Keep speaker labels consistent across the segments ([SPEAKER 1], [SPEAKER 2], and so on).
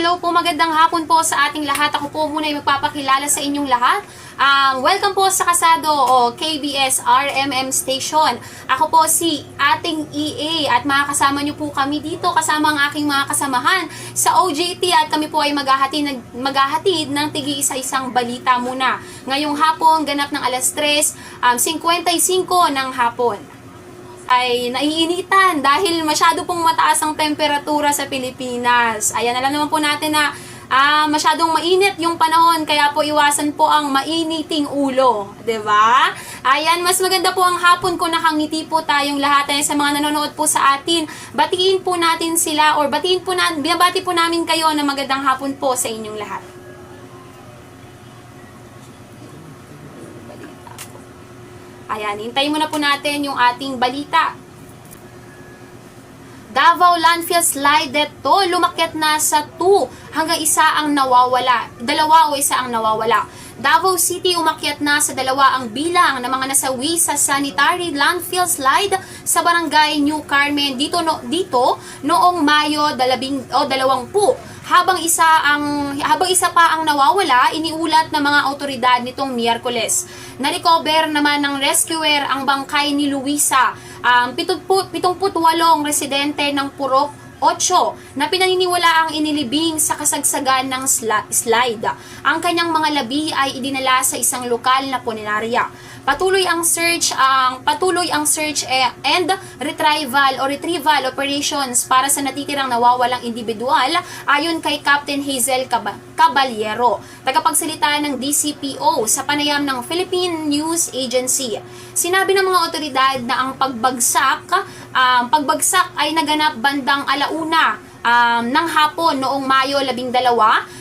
[SPEAKER 1] Hello po, magandang hapon po sa ating lahat. Ako po muna ay magpapakilala sa inyong lahat. Welcome po sa Kasado o KBS RMM Station. Ako po si ating EA at makakasama niyo po kami dito kasama ang aking mga kasamahan sa OJT at kami po ay maghahatid ng tigi-isa-isang balita muna. Ngayong hapon, ganap ng alas 3:55 ng hapon. Ay naiinitan dahil masyado pong mataas ang temperatura sa Pilipinas. Ayan, alam naman po natin na masyadong mainit yung panahon, kaya po iwasan po ang mainiting ulo, 'di ba? Ayan, mas maganda po ang hapon kung nakangiti po tayong lahat. Sa mga nanonood po sa atin, batiin po natin sila or binabati po namin kayo na magandang hapon po sa inyong lahat. Ayan, hintayin muna po natin yung ating balita. Davao landfill slide dito, lumakyat na sa 2 hanggang 1 ang nawawala. 2 o 1 ang nawawala. Davao City umakyat na sa 2 ang bilang ng mga nasawi sa sanitary landfill slide sa barangay New Carmen dito noong Mayo 20. Habang isa pa ang nawawala, iniulat ng mga otoridad nitong Miyerkules. Na-recover naman ng rescuer ang bangkay ni Luisa, 78 residente ng Purok 8 na pinaniniwala ang inilibing sa kasagsagan ng slide. Ang kanyang mga labi ay idinala sa isang lokal na punerarya. Patuloy ang search and retrieval operations para sa natitirang nawawalang individual ayon kay Captain Hazel Caballero, tagapagsalita ng DCPO sa panayam ng Philippine News Agency. Sinabi ng mga otoridad na ang pagbagsak ay naganap bandang 1:00 ng hapon noong Mayo 12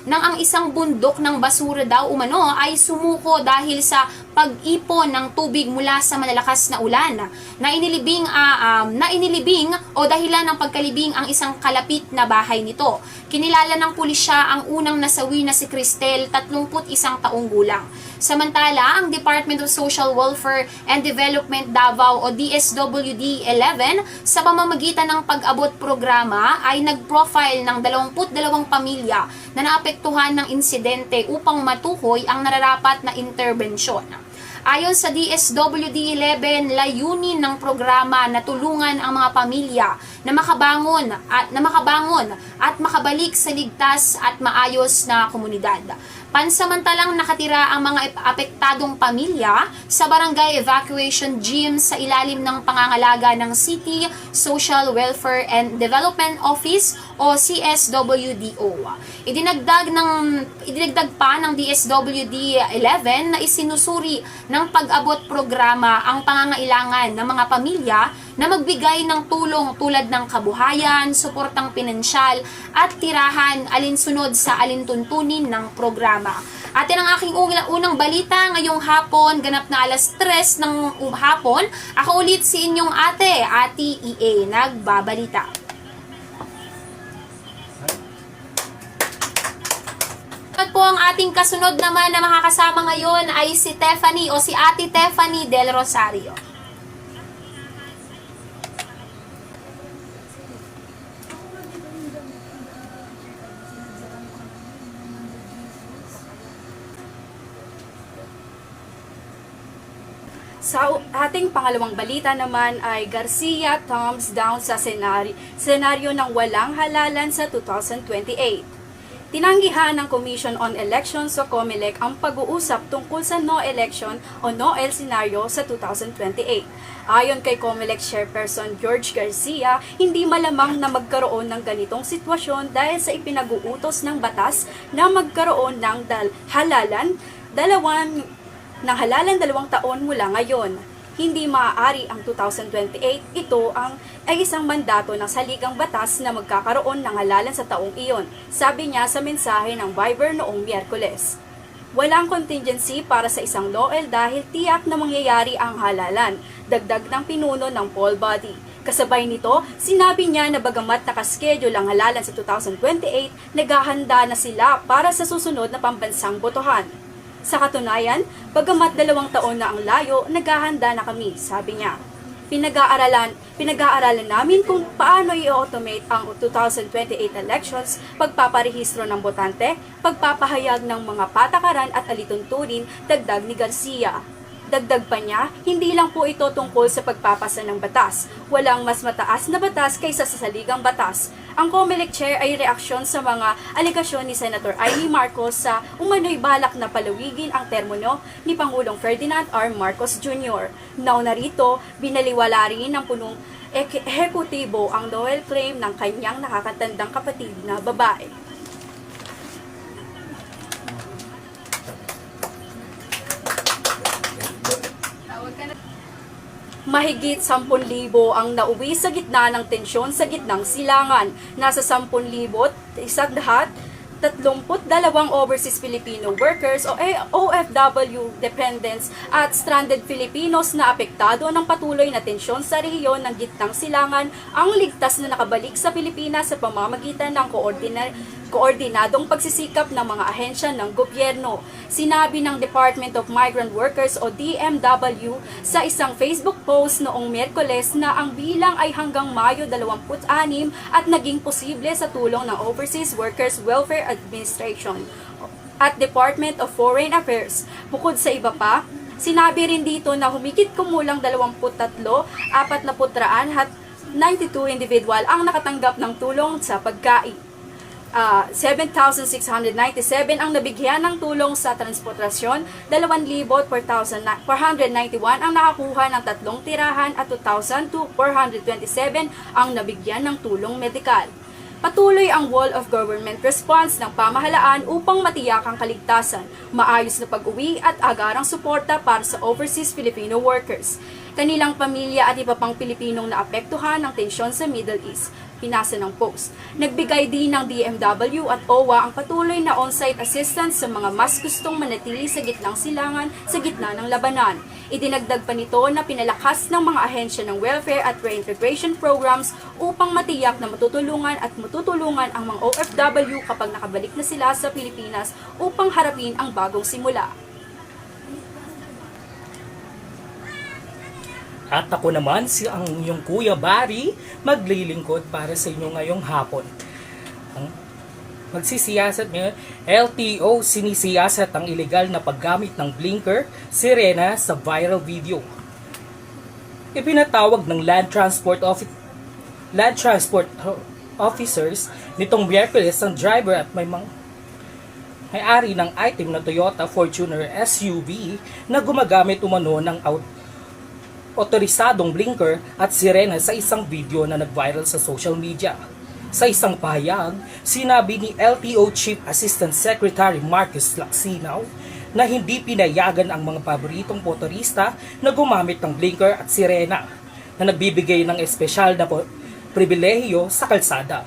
[SPEAKER 1] nang ang isang bundok ng basura daw umano ay sumuko dahil sa pag-ipon ng tubig mula sa malalakas na ulan na inilibing o dahilan ng pagkalibing ang isang kalapit na bahay nito. Kinilala ng pulisya ang unang nasawi na si Cristel, 31 taong gulang. Samantala, ang Department of Social Welfare and Development Davao o DSWD 11 sa pamamagitan ng pag-abot programa ay nag-profile ng 22 pamilya na naapektuhan ng insidente upang matukoy ang nararapat na interbensyon. Ayon sa DSWD 11, layunin ng programa na tulungan ang mga pamilya na makabangon at makabalik sa ligtas at maayos na komunidad. Pansamantalang nakatira ang mga apektadong pamilya sa Barangay Evacuation Gym sa ilalim ng pangangalaga ng City Social Welfare and Development Office o CSWDO. Idinagdag pa ng DSWD 11 na isinusuri ng pag-abot programa ang pangangailangan ng mga pamilya na magbigay ng tulong tulad ng kabuhayan, suportang pinansyal at tirahan alinsunod sa alintuntunin ng programa. At yan ang aking unang balita ngayong hapon, ganap na alas 3 ng hapon. Ako ulit si inyong ate EA, nagbabalita. At po ang ating kasunod naman na makakasama ngayon ay si Tiffany o si Ate Tiffany Del Rosario.
[SPEAKER 2] Sa ating pangalawang balita naman ay Garcia thumbs down sa senaryo ng walang halalan sa 2028. Tinanggihan ng Commission on Elections o COMELEC ang pag-uusap tungkol sa no election o no-el senaryo sa 2028. Ayon kay COMELEC Chairperson George Garcia, hindi malamang na magkaroon ng ganitong sitwasyon dahil sa ipinag-uutos ng batas na magkaroon ng halalan 2 taon mula ngayon. Hindi maaari ang 2028, ito ay isang mandato ng saligang batas na magkakaroon ng halalan sa taong iyon, sabi niya sa mensahe ng Viber noong Miyerkules. Walang contingency para sa isang NOEL dahil tiyak na mangyayari ang halalan, dagdag ng pinuno ng poll body. Kasabay nito, sinabi niya na bagamat nakaschedule ang halalan sa 2028, naghahanda na sila para sa susunod na pambansang botohan. Sa katunayan, bagamat 2 taon na ang layo, naghahanda na kami, sabi niya. Pinag-aaralan namin kung paano i-automate ang 2028 elections, pagpaparehistro ng botante, pagpapahayag ng mga patakaran at alituntunin, dagdag ni Garcia. Dagdag pa niya, hindi lang po ito tungkol sa pagpapasa ng batas. Walang mas mataas na batas kaysa sa saligang batas. Ang COMELEC Chair ay reaksyon sa mga alegasyon ni Senator Amy Marcos sa umano'y balak na palawigin ang termino ni Pangulong Ferdinand R. Marcos Jr. Nauna rito, binaliwala rin ng punong ehekutibo ang Noel claim ng kanyang nakakatandang kapatid na babae. Mahigit 10,000 ang nauwi sa gitna ng tensyon sa gitnang silangan. Nasa 10,000 32 overseas Filipino workers o OFW dependents at stranded Filipinos na apektado ng patuloy na tensyon sa rehiyon ng gitnang silangan ang ligtas na nakabalik sa Pilipinas sa pamamagitan ng koordinadong pagsisikap ng mga ahensya ng gobyerno. Sinabi ng Department of Migrant Workers o DMW sa isang Facebook post noong Miyerkules na ang bilang ay hanggang Mayo 26 at naging posible sa tulong ng Overseas Workers Welfare Administration at Department of Foreign Affairs. Bukod sa iba pa, sinabi rin dito na humigit kumulang 23, 43 at 92 individual ang nakatanggap ng tulong sa pagkain. 7,697 ang nabigyan ng tulong sa transportasyon, 2,491 ang nakakuha ng 3 tirahan at 2,427 ang nabigyan ng tulong medikal. Patuloy ang wall of government response ng pamahalaan upang matiyak ang kaligtasan, maayos na pag-uwi at agarang suporta para sa overseas Filipino workers, kanilang pamilya at iba pang Pilipinong naapektuhan ng tensyon sa Middle East. Pinasa ng post. Nagbigay din ng DMW at OWA ang patuloy na on-site assistance sa mga mas gustong manatili sa gitnang silangan sa gitna ng labanan. Idinagdag pa nito na pinalakas ng mga ahensya ng welfare at reintegration programs upang matiyak na matutulungan ang mga OFW kapag nakabalik na sila sa Pilipinas upang harapin ang bagong simula.
[SPEAKER 3] At ako naman, ang inyong Kuya Barry, maglilingkod para sa inyo ngayong hapon. Ang magsisiyasat ngayon, LTO sinisiyasat ang ilegal na paggamit ng blinker, sirena sa viral video. Ipinatawag ng Land Transport Officers nitong Miyerkules ang driver at may-ari ng item na Toyota Fortuner SUV na gumagamit umano ng otorisadong blinker at sirena sa isang video na nag-viral sa social media. Sa isang pahayag, sinabi ni LTO Chief Assistant Secretary Marcus Laksinaw na hindi pinayagan ang mga paboritong motorista na gumamit ng blinker at sirena na nagbibigay ng espesyal na pribilehiyo sa kalsada.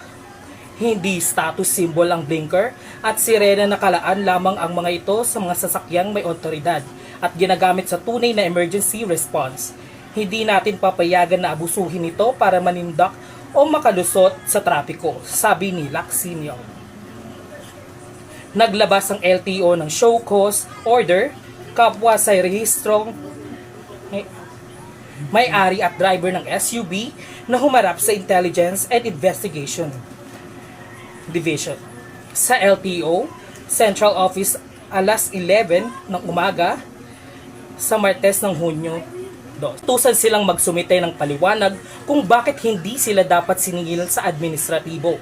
[SPEAKER 3] Hindi status symbol ang blinker at sirena na kalaan lamang ang mga ito sa mga sasakyang may otoridad at ginagamit sa tunay na emergency response. Hindi natin papayagan na abusuhin ito para manindak o makalusot sa trapiko, sabi ni Lacsinio. Naglabas ang LTO ng show cause order kapwa sa rehistrong may-ari at driver ng SUV na humarap sa Intelligence and Investigation Division. Sa LTO, Central Office alas 11 ng umaga sa Martes ng Hunyo. Tusan silang magsumite ng paliwanag kung bakit hindi sila dapat siningil sa administratibo.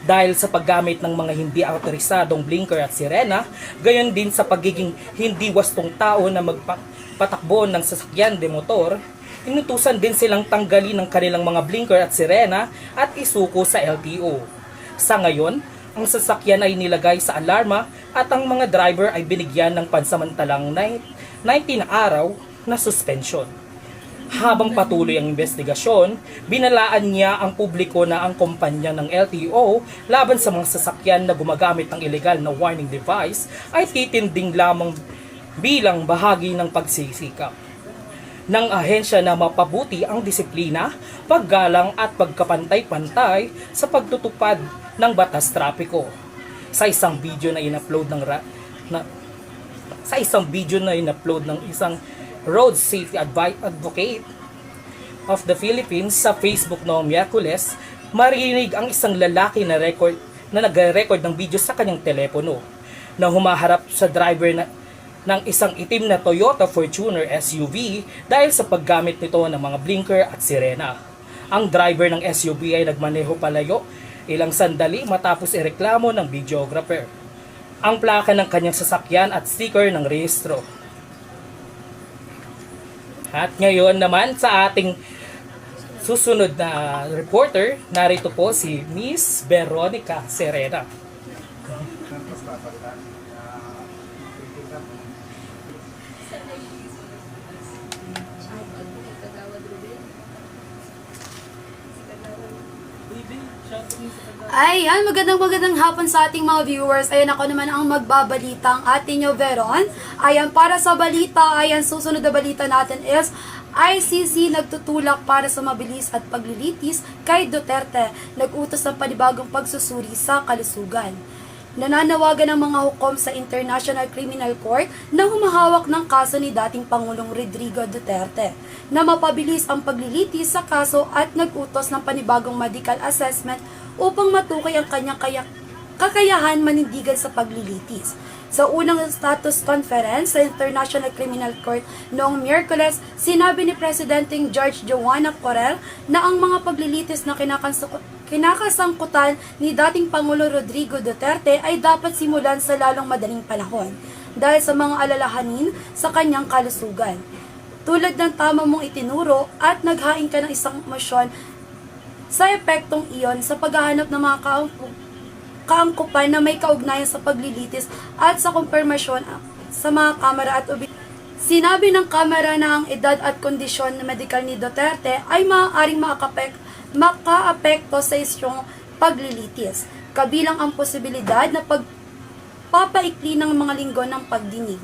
[SPEAKER 3] Dahil sa paggamit ng mga hindi autorisadong blinker at sirena, gayon din sa pagiging hindi wastong tao na magpatakbo ng sasakyan de motor, inutusan din silang tanggalin ang kanilang mga blinker at sirena at isuko sa LTO. Sa ngayon, ang sasakyan ay nilagay sa alarma at ang mga driver ay binigyan ng pansamantalang 19 araw na suspension. Habang patuloy ang investigasyon, binalaan niya ang publiko na ang kumpanya ng LTO laban sa mga sasakyan na gumagamit ng ilegal na warning device ay titinding lamang bilang bahagi ng pagsisikap ng ahensya na mapabuti ang disiplina, paggalang at pagkapantay-pantay sa pagtutupad ng batas trapiko. Sa isang video na in-upload ng isang road safety advocate, of the Philippines sa Facebook noong Miyerkules, marinig ang isang lalaki na nagre-record ng video sa kanyang telepono na humaharap sa driver ng isang itim na Toyota Fortuner SUV dahil sa paggamit nito ng mga blinker at sirena. Ang driver ng SUV ay nagmaneho palayo ilang sandali matapos ireklamo ng videographer ang plaka ng kanyang sasakyan at sticker ng rehistro. At ngayon naman sa ating susunod na reporter, narito po si Miss Veronica Serena.
[SPEAKER 4] Ayan, magandang hapon sa ating mga viewers. Ayan, ako naman ang magbabalita, ang ating Veron. Ayan, para sa balita, ayan, susunod na balita natin is ICC nagtutulak para sa mabilis at paglilitis kay Duterte. Nag-utos ng panibagong pagsusuri sa kalusugan. Nananawagan ng mga hukom sa International Criminal Court na humahawak ng kaso ni dating Pangulong Rodrigo Duterte na mapabilis ang paglilitis sa kaso at nag-utos ng panibagong medical assessment upang matukoy ang kanyang kakayahan manindigan sa paglilitis. Sa unang status conference sa International Criminal Court noong Miyerkules, sinabi ni Presidenteng George Joana Correll na ang mga paglilitis na kinakasangkutan ni dating Pangulo Rodrigo Duterte ay dapat simulan sa lalong madaling panahon dahil sa mga alalahanin sa kanyang kalusugan. Tulad ng tama mong itinuro at naghain ka ng isang mosyon sa epektong iyon sa paghahanap ng mga kaangkupan na may kaugnayan sa paglilitis at sa kumpirmasyon sa mga kamera at sinabi ng kamera na ang edad at kondisyon na medikal ni Duterte ay maaaring makaapekto sa isyong paglilitis, kabilang ang posibilidad na pagpapaikli ng mga linggo ng pagdinig.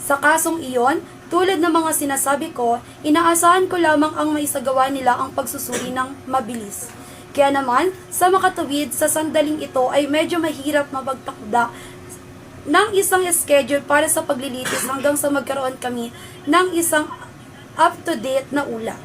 [SPEAKER 4] Sa kasong iyon, tulad ng mga sinasabi ko, inaasahan ko lamang ang maisagawa nila ang pagsusuri ng mabilis. Kaya naman, sa makatuwid, sa sandaling ito ay medyo mahirap mapagtakda ng isang schedule para sa paglilitis hanggang sa magkaroon kami ng isang up-to-date na ulat.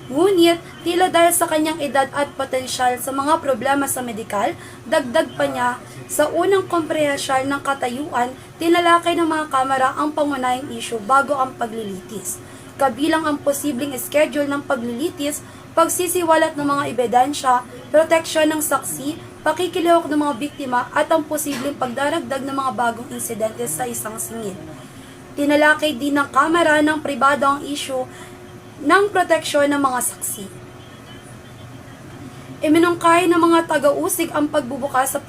[SPEAKER 4] Ngunit, tila dahil sa kanyang edad at potensyal sa mga problema sa medikal, dagdag pa niya sa unang komprehensyal ng katayuan, tinalakay ng mga kamera ang pangunahing issue bago ang paglilitis. Kabilang ang posibleng schedule ng paglilitis, pagsisiwalat ng mga ebidensya, proteksyon ng saksi, pakikilahok ng mga biktima at ang posibleng pagdaragdag ng mga bagong insidente sa isang singil. Tinalakay din ng kamera ng pribado ang issue ng proteksyon ng mga saksi. Iminungkahi ng mga taga-usig ang pagbubukas sa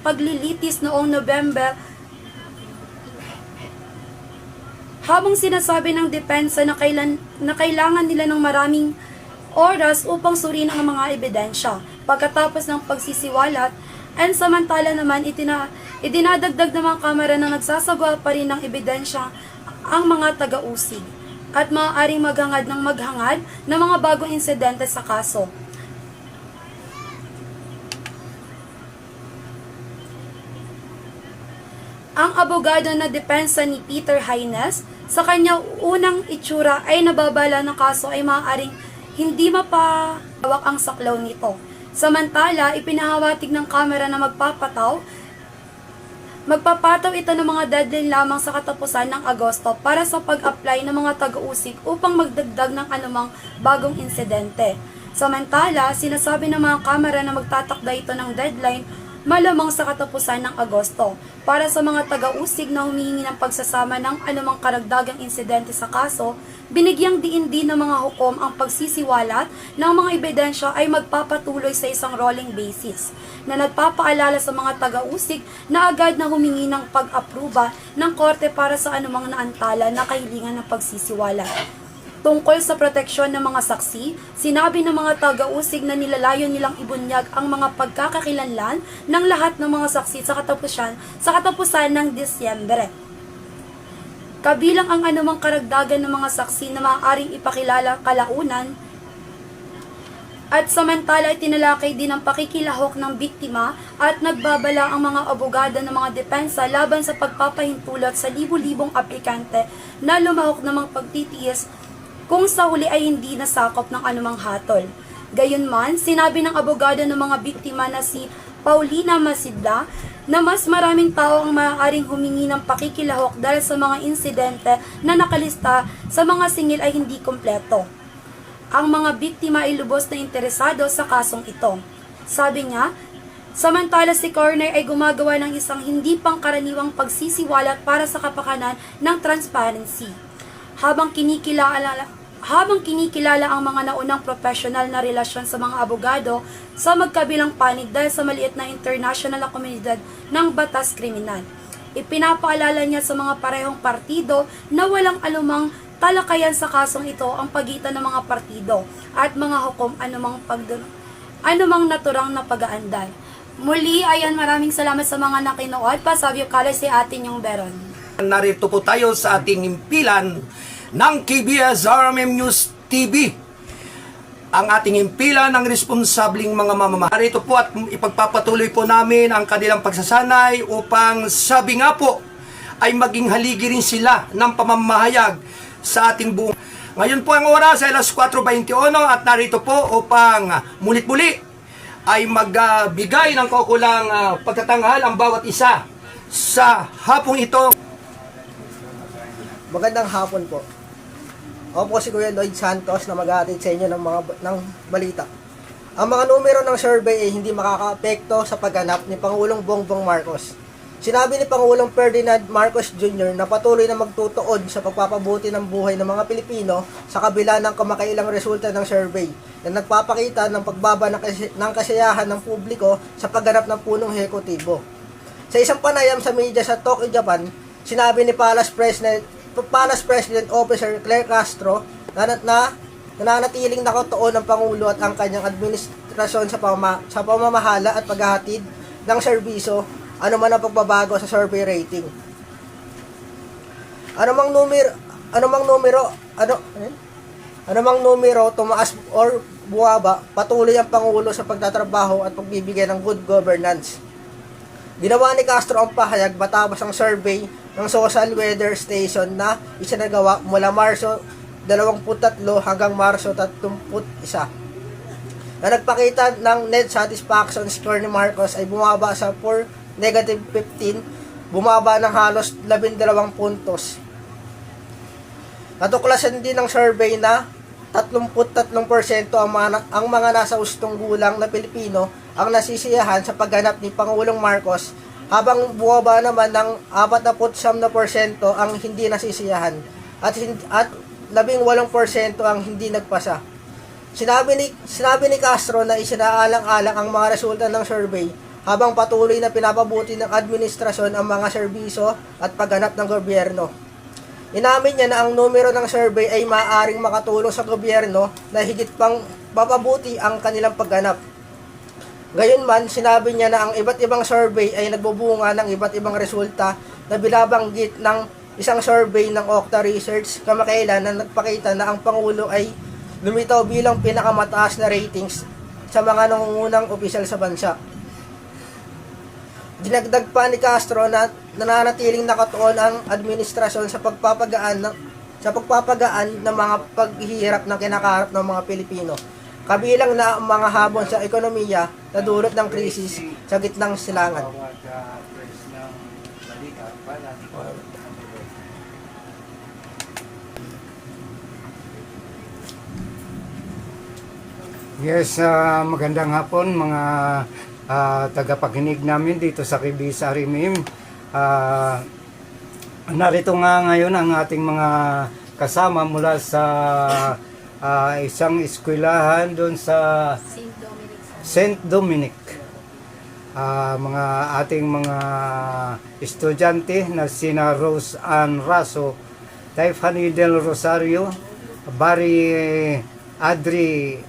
[SPEAKER 4] paglilitis noong November habang sinasabi ng depensa na kailangan nila ng maraming oras upang suriin ang mga ebidensya pagkatapos ng pagsisiwalat, and samantala naman idinadagdag ng mga kamera na nagsasagawa pa rin ng ebidensya ang mga taga-usig at maaaring maghangad ng mga bagong insidente sa kaso. Ang abogado na depensa ni Peter Haynes, sa kanyang unang itsura ay nababala ng kaso ay maaaring hindi mapahawak ang saklaw nito. Samantala, ipinahawatig ng kamera na magpapataw ito ng mga deadline lamang sa katapusan ng Agosto para sa pag-apply ng mga taga-usig upang magdagdag ng anumang bagong insidente. Samantala, sinasabi ng mga kamera na magtatakda ito ng deadline malamang sa katapusan ng Agosto para sa mga taga-usig na humihingi ng pagsasama ng anumang karagdagang insidente sa kaso. Binigyang diin din ng mga hukom ang pagsisiwalat ng mga ebidensya ay magpapatuloy sa isang rolling basis na nagpapaalala sa mga taga-usig na agad na humingi ng pag-apruba ng korte para sa anumang naantala na kahilingan ng pagsisiwalat. Tungkol sa proteksyon ng mga saksi, sinabi ng mga taga-usig na nilalayon nilang ibunyag ang mga pagkakakilanlan ng lahat ng mga saksi sa katapusan ng Disyembre. Kabilang ang anumang karagdagan ng mga saksi na maaaring ipakilala kalaunan, at samantala itinalakay din ang pakikilahok ng biktima at nagbabala ang mga abogado ng mga depensa laban sa pagpapahintulot sa libu-libong aplikante na lumahok ng mga pagtitiis kung sa huli ay hindi nasakop ng anumang hatol. Gayunman, sinabi ng abogado ng mga biktima na si Paulina Masidla na mas maraming tao ang maaaring humingi ng pakikilahok dahil sa mga insidente na nakalista sa mga singil ay hindi kompleto. Ang mga biktima ay lubos na interesado sa kasong ito. Sabi niya, samantala si coroner ay gumagawa ng isang hindi pangkaraniwang pagsisiwalat para sa kapakanan ng transparency. Habang kinikilala ang mga naunang professional na relasyon sa mga abogado sa magkabilang panig dahil sa maliit na international na komunidad ng batas kriminal. Ipinapaalala niya sa mga parehong partido na walang alumang talakayan sa kasong ito ang pagitan ng mga partido at mga hukom anumang naturang na pag-aandal. Muli, ayan, maraming salamat sa mga nakinood. Pasabyo kala si atin yung Beron.
[SPEAKER 5] Narito po tayo sa ating himpilan ng KBS RMM News TV. Ang ating himpilan ng responsabling mga mamamayan. Narito po at ipagpapatuloy po namin ang kanilang pagsasanay upang sabi nga po ay maging haligi rin sila ng pamamahayag sa ating buong. Ngayon po ang oras ay alas 4:21 at narito po upang mulit-muli ay magbigay ng kaukulang pagtatanghal ang bawat isa sa hapong ito.
[SPEAKER 6] Magandang hapon po. Ako po si Kuya Lloyd Santos na mag-aatid sa inyo ng balita. Ang mga numero ng survey ay hindi makakaapekto sa pagganap ni Pangulong Bongbong Marcos. Sinabi ni Pangulong Ferdinand Marcos Jr. na patuloy na magtutuon sa pagpapabuti ng buhay ng mga Pilipino sa kabila ng kamakailang resulta ng survey na nagpapakita ng pagbaba ng kasiyahan ng publiko sa pagganap ng punong hekutibo. Sa isang panayam sa media sa Tokyo, Japan, sinabi ni Palace President Officer Claire Castro na nananatiling nakatuon ng Pangulo at ang kanyang administrasyon sa pamamahala at paghahatid ng serbisyo anuman ang pagbabago sa survey rating. Anumang numero tumaas or buwaba, patuloy ang Pangulo sa pagtatrabaho at pagbibigay ng good governance. Ginawa ni Castro ang pahayag matapos ang survey ng Social Weather Station na isinagawa mula Marso 23 hanggang Marso 31 na nagpakita ng net satisfaction score ni Marcos ay bumaba sa -15, bumaba ng halos 12 puntos. Natuklasan din ng survey na 33% ang mga nasa hustong gulang na Pilipino ang nasisiyahan sa pagganap ni Pangulong Marcos, habang bumaba naman ng 49% ang hindi nasisiyahan at 18% ang hindi nagpasa. Sinabi ni Castro na isinaalang-alang ang mga resulta ng survey habang patuloy na pinapabuti ng administrasyon ang mga serbisyo at pagganap ng gobyerno. Inamin niya na ang numero ng survey ay maaaring makatulong sa gobyerno na higit pang papabuti ang kanilang pagganap. Gayunman, sinabi niya na ang iba't ibang survey ay nagbubunga ng iba't ibang resulta na binabanggit ng isang survey ng Okta Research kamakailan na nagpakita na ang Pangulo ay lumitaw bilang pinakamataas na ratings sa mga nangungunang opisyal sa bansa. Dinagdag pa ni Castro na nananatiling nakatuon ang administrasyon sa pagpapagaan ng mga paghihirap na kinakaharap ng mga Pilipino, kabilang na ang mga habon sa ekonomiya na dulot ng krisis sa gitnang silangan.
[SPEAKER 7] Yes, magandang hapon mga tagapakinig namin dito sa KBS RMM. Narito nga ngayon ang ating mga kasama mula sa isang eskwelahan doon sa St. Dominic. Mga ating mga estudyante na sina Rose Ann Raso, Tiffany Del Rosario, Barry Adri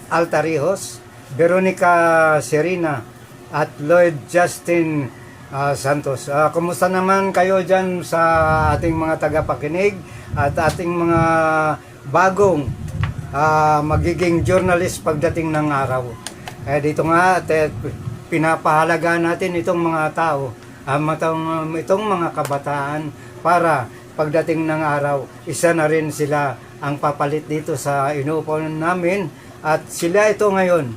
[SPEAKER 7] Altarijos, Veronica Serina at Lloyd Justin Santos. Kumusta naman kayo dyan sa ating mga tagapakinig at ating mga bagong magiging journalist pagdating ng araw? Dito nga at pinapahalaga natin itong mga tao, itong mga kabataan para pagdating ng araw, isa na rin sila ang papalit dito sa inuupuan namin at sila ito ngayon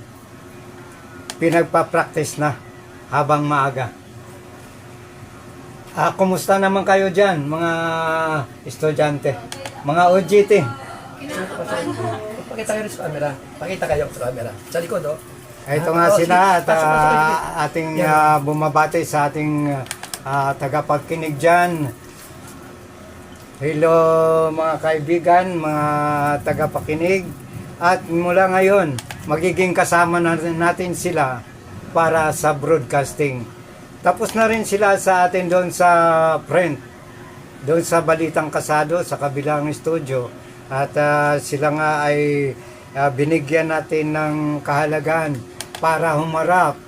[SPEAKER 7] pinagpa-practice na habang maaga. Kumusta naman kayo dyan, mga estudyante, mga OJT?
[SPEAKER 5] Pakita kayo sa camera. Pakita kayo sa camera. Sa likod, oh.
[SPEAKER 7] Ito nga sila at ating bumabati sa ating tagapagkinig dyan. Hello mga kaibigan, mga tagapakinig. At mula ngayon, magiging kasama natin sila para sa broadcasting. Tapos na rin sila sa atin doon sa print, doon sa Balitang Kasado, sa kabilang studio. At sila nga ay binigyan natin ng kahalagahan para humarap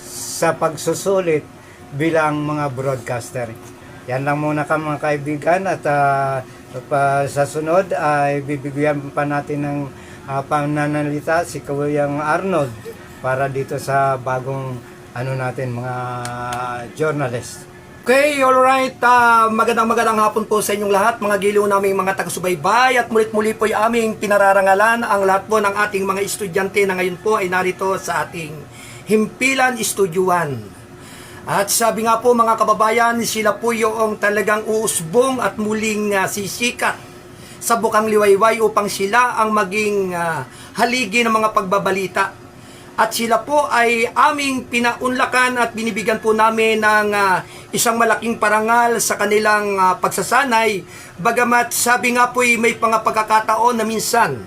[SPEAKER 7] sa pagsusulit bilang mga broadcaster. Yan lang muna ka mga kaibigan at sa sunod ay bibigyan pa natin ng pananalita si Kuyang Arnold para dito sa bagong natin mga journalist.
[SPEAKER 5] Okay, alright. Magandang hapon po sa inyong lahat, mga giliw naming mga taga-subaybay, at mulit-muli po ay aming pinararangalan ang lahat po ng ating mga estudyante na ngayon po ay narito sa ating Himpilan Studio 1. At sabi nga po mga kababayan, sila po yung talagang uusbong at muling sisikat sa bukang liwayway upang sila ang maging haligi ng mga pagbabalita. At sila po ay aming pinaunlakan at binibigyan po namin ng isang malaking parangal sa kanilang pagsasanay. Bagamat sabi nga po ay may pagkakataon na minsan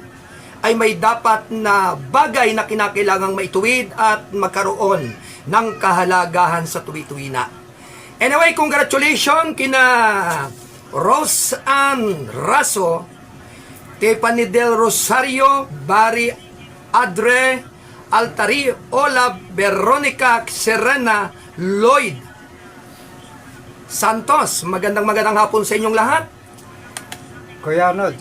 [SPEAKER 5] ay may dapat na bagay na kinakailangang maituwid at magkaroon ng kahalagahan sa tuwi-tuwina. Anyway, congratulations kina Rose Ann Raso, Tiffany Del Rosario, Barry Adre, Altari, Olab, Veronica, Serena, Lloyd, Santos. Magandang hapon sa inyong lahat.
[SPEAKER 7] Kuya Arnold,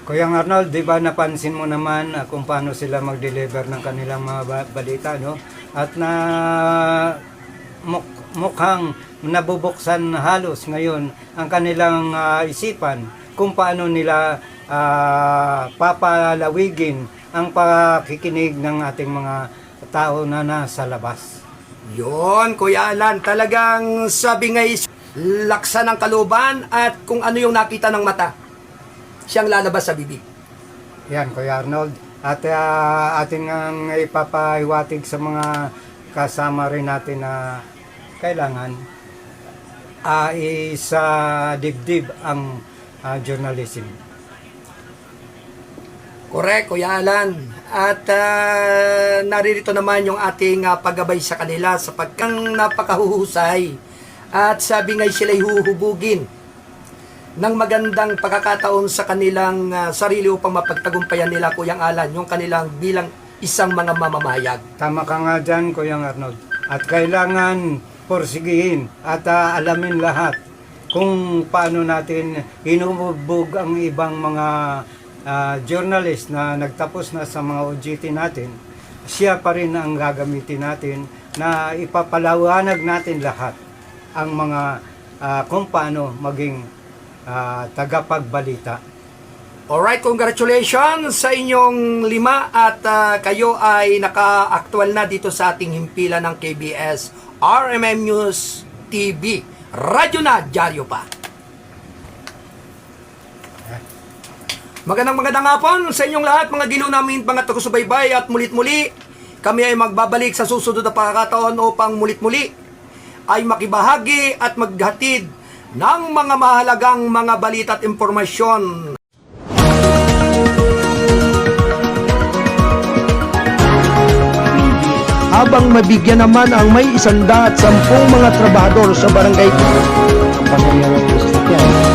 [SPEAKER 7] Kuya Arnold, di ba napansin mo naman kung paano sila mag-deliver ng kanilang mga balita, no? At mukhang nabubuksan halos ngayon ang kanilang isipan kung paano nila papalawigin ang pakikinig ng ating mga tao na nasa labas.
[SPEAKER 5] Yon, Kuya Alan, talagang sabi nga laksa ng kaluban at kung ano yung nakita ng mata, siyang lalabas sa bibig.
[SPEAKER 7] Yan, Kuya Arnold. At ating ang ipapahiwatig sa mga kasama rin natin na kailangan isa dibdib ang journalism.
[SPEAKER 5] Correct, Kuya Alan. At naririto naman yung ating paggabay sa kanila sa pagkang napakahuhusay. At sabi nga sila'y huhubugin ng magandang pagkakataon sa kanilang sarili upang mapagtagumpayan nila, Kuya Alan, yung kanilang bilang isang mga mamamayag.
[SPEAKER 7] Tama ka nga dyan, Kuya Arnold. At kailangan porsigihin at alamin lahat kung paano natin hinubog ang ibang mga journalist na nagtapos na sa mga OJT natin. Siya pa rin ang gagamitin natin na ipapalawanag natin lahat ang mga kung paano maging tagapagbalita.
[SPEAKER 5] Alright, congratulations sa inyong 5 at kayo ay naka-actual na dito sa ating himpilan ng KBS RMM News TV. Radyo na, dyaryo pa. Magandang hapon sa inyong lahat, mga giliw namin, mga taga-subaybay, at mulit-muli kami ay magbabalik sa susunod na pagkakataon upang mulit-muli ay makibahagi at maghatid ng mga mahalagang mga balita at impormasyon. Habang mabigyan naman ang may 110 mga trabahador sa barangay.
[SPEAKER 7] Pangyayaw sa sakyan.